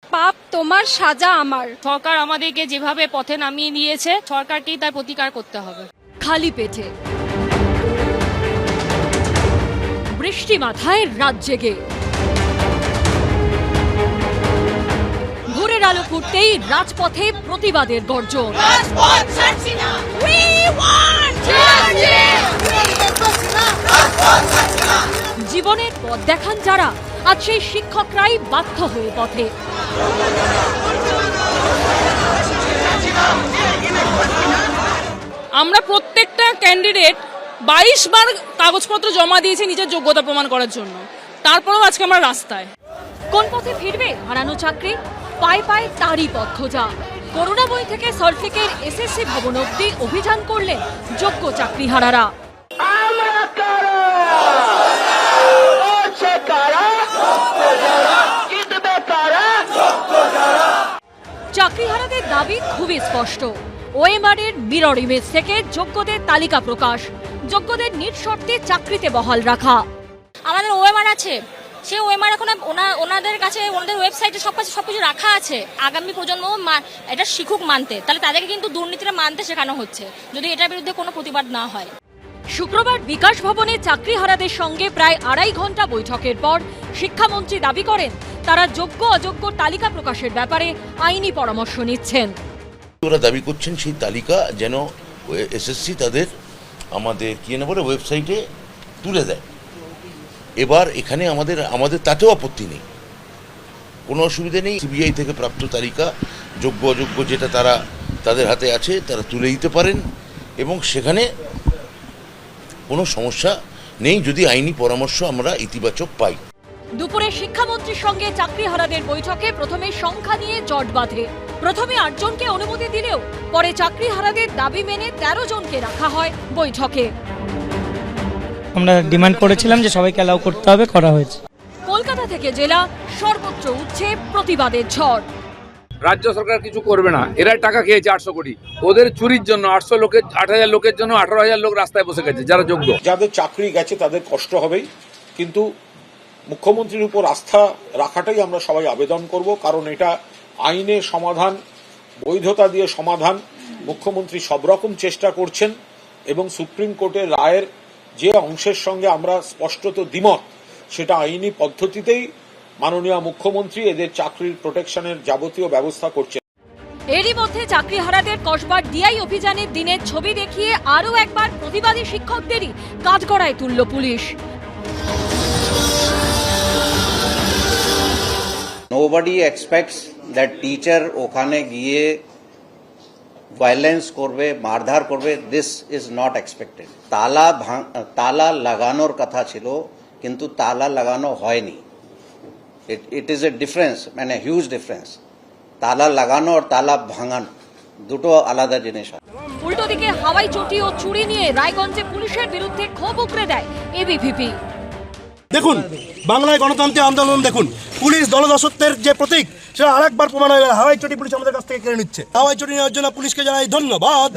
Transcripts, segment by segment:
পাপ তোমার, সাজা আমার। সরকার আমাদেরকে যেভাবে পথে নামিয়ে দিয়েছে, সরকারকেই তার প্রতিকার করতে হবে। খালি পেটে বৃষ্টি মাথায় রাত জেগে ভোরের আলো ফুটতেই রাজপথে প্রতিবাদের গর্জন। জীবনের পথ দেখান যারা, আজ সেই শিক্ষকরাই বাধ্য হয়ে পথে। আমরা প্রত্যেকটা ক্যান্ডিডেট 22 বার কাগজপত্র জমা দিয়েছি নিজের যোগ্যতা প্রমাণ করার জন্য, তারপরেও আজকে আমরা রাস্তায়। কোন পথে ফিরবে হারানো চাকরি? পায়ে পায়ে তারই পথ খোঁজা। করুণাময়ী থেকে সল্টলেকের এসএসসি ভবন অব্দি অভিযান করলেন যোগ্য চাকরিহারারা। চাকরিহারাদের দাবি খুবই স্পষ্ট। ওএমআর-এর মিরর ইমেজ থেকে যোগ্যদের তালিকা প্রকাশ, যোগ্যদের নিঃশর্তে চাকরিতে বহাল রাখা। আমাদের ওএমআর আছে, সেই ওএমআর এখন ওনাদের কাছে, ওনাদের ওয়েবসাইটে সবকিছু রাখা আছে। আগামী প্রজন্ম এটা শিখুক মানতে, তাহলে তাদেরকে কিন্তু দুর্নীতিটা মানতে শেখানো হচ্ছে, যদি এটার বিরুদ্ধে কোনো প্রতিবাদ না হয়। শুক্রবার বিকাশ ভবনে চাকরিহারাদের সঙ্গে প্রায় 2.5 ঘন্টা বৈঠকের পর শিক্ষামন্ত্রী দাবি করেন তারা যোগ্য অযোগ্য তালিকা প্রকাশের ব্যাপারে আইনি পরামর্শ নিচ্ছেন। ওরা দাবি করছেন সেই তালিকা যেন এসএসসি তাদের আমাদের ওয়েবসাইটে তুলে দেয়। এবার এখানে আমাদের তাতেও আপত্তি নেই, কোনো অসুবিধা নেই। সিবিআই থেকে প্রাপ্ত তালিকা যোগ্য অযোগ্য যেটা তাদের হাতে আছে তারা তুলে দিতে পারেন এবং সেখানে কোনো সমস্যা নেই যদি আইনি পরামর্শ আমরা ইতিবাচক পাই। দুপুরে শিক্ষামন্ত্রীর সঙ্গে চাকরিহারাদের বৈঠকে প্রথমে সংখ্যা নিয়ে জট বাঁধে। প্রথমে 8 জনকে অনুমতি দিলেও পরে চাকরিহারাদের দাবি মেনে 13 জনকে রাখা হয় বৈঠকে। আমরা ডিমান্ড করেছিলাম যে সবাইকে অ্যালাউ করতে হবে, করা হয়েছে। কলকাতা থেকে জেলা সর্বত্র উঠছে প্রতিবাদের ঝড়। রাজ্য সরকার কিছু করবে না, এরা টাকা খেয়েছে 800 কোটি। ওদের চুরির জন্য 8,000 লোকের জন্য 18,000 লোক রাস্তায় বসে গেছে যারা যোগ্য। যাদের চাকরি গেছে তাদের কষ্ট হবেই, কিন্তু মুখ্যমন্ত্রীর উপর আস্থা রাখাটাই আমরা সবাই আবেদন করব, কারণ এটা আইনে সমাধান, বৈধতা দিয়ে সমাধান। মুখ্যমন্ত্রী সব রকম চেষ্টা করছেন এবং সুপ্রিম কোর্টের রায়ের যে অংশের সঙ্গে আমরা স্পষ্টত দ্বিমত, সেটা আইনি পদ্ধতিতেই মাননীয় মুখ্যমন্ত্রী এদের চাকরির প্রোটেকশনের যাবতীয় ব্যবস্থা করছেন। এরই মধ্যে চাকরিহারাদের কসবার ডিআই অভিযানের দিনের ছবি দেখিয়ে আরও একবার প্রতিবাদী শিক্ষকদেরই কাঠগড়ায় তুলল police. Nobody expects that teacher ওখানে গিয়ে ভায়োলেন্স করবে, মারধর করবে। This is not expected. তালা লাগানোর কথা ছিল, কিন্তু তালা লাগানো হয়নি। ইট ইজ এ ডিফারেন্স, মানে হিউজ ডিফারেন্স। তালা লাগানো আর তালা ভাঙানো দুটো আলাদা জিনিস। উল্টো দিকে হাওয়াই চটি ও চুরি নিয়ে রায়গঞ্জে পুলিশের বিরুদ্ধে ক্ষোভ উগরে দেয় এবিভিপি। দেখুন, বাংলায় গণতন্ত্রের আন্দোলন দেখুন, পুলিশ দলদাসত্বের যে প্রতীক সেটা আরেকবার প্রমাণ হয়ে গেল। হাওয়াই চটি পুলিশ আমাদের কাছ থেকে কেড়ে নিচ্ছে। হাওয়াই চটি নেওয়ার জন্য পুলিশকে জানাই ধন্যবাদ।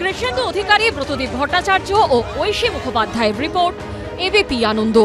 কৃষ্ণেন্দু অধিকারী, ব্রতদীপ ভট্টাচার্য ও ঐশী মুখোপাধ্যায়ের রিপোর্ট, এবিপি আনন্দ।